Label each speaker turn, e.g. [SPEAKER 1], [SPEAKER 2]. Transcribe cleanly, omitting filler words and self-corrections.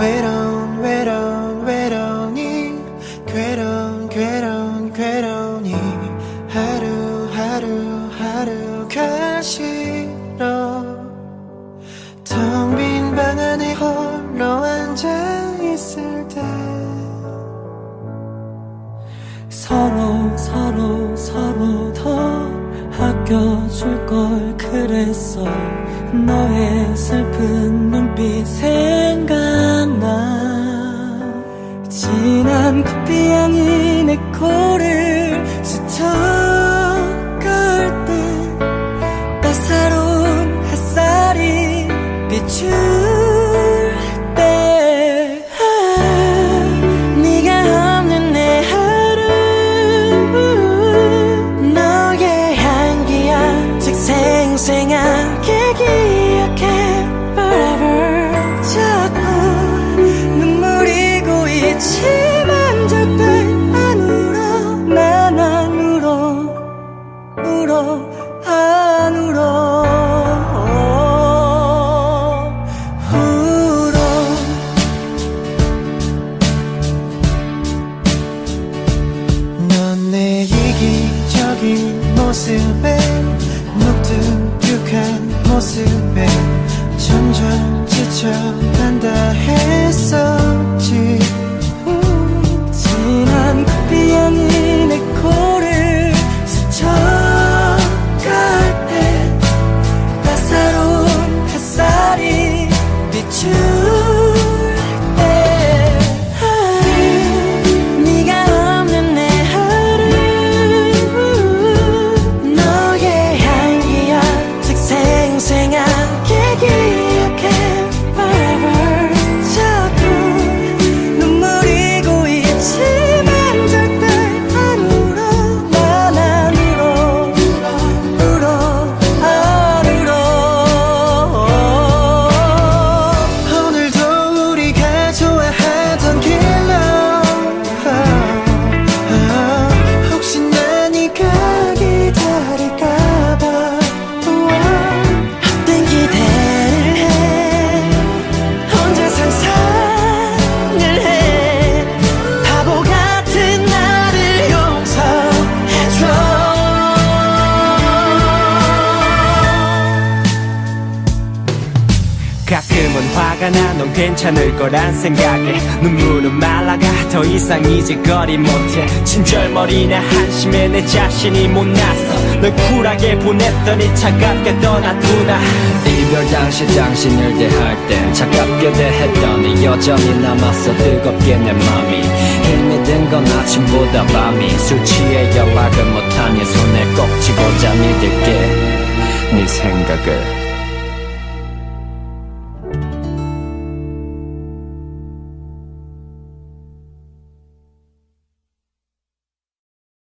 [SPEAKER 1] 외로운 외로운 외로우니 괴로우니 하루하루가 싫어 텅 빈 방 안에 홀로 앉아있을 때
[SPEAKER 2] 서로 더 아껴줄 걸 그랬어 너의 슬픈 눈빛 생각나 진한 커피향이 내 코를 스쳐갈 때 따사로운 햇살이 비출 때 네가 없는 내 하루 너의 향기 아직 생생하게 기억해 forever 자꾸 눈물이 고이지만 절대 안 울어 난 안 울어 안 울어
[SPEAKER 1] 넌 내 이기적인 모습에 묵뚝뚝한 모습에 점점 지쳐간다 했었지
[SPEAKER 2] 진한 커피향이 내 코를 스쳐갈 때 따사로운 햇살이 비출 때 네가 없는 내 하루 너의 향기 아직 생생하게 기억해 forever 자꾸 눈물이 고이지만 절대 안 울어 난 안 울어 안 울어
[SPEAKER 1] 오늘도 우리가 좋아하던 길로 혹시나 네가 기다릴까봐
[SPEAKER 2] 헛된 기대를 해 혼자 상상을 해 바보 같은 나를 용서해줘
[SPEAKER 3] 가끔은 화가 나 넌 괜찮을 거란 생각에 눈물은 말라가 더 이상 이제거리 못해 친절머리나 한심해 내 자신이 못났어 널 쿨하게 보냈더니 차갑게 떠났구나
[SPEAKER 4] 이별 당시 당신을 대할 땐 차갑게 대했더니 여전히 남았어 뜨겁게 내 맘이 힘이 든 건 아침보다 밤이 술 취해 연락을 못하니 손에 꼭 쥐고 잠이 들게 네 생각을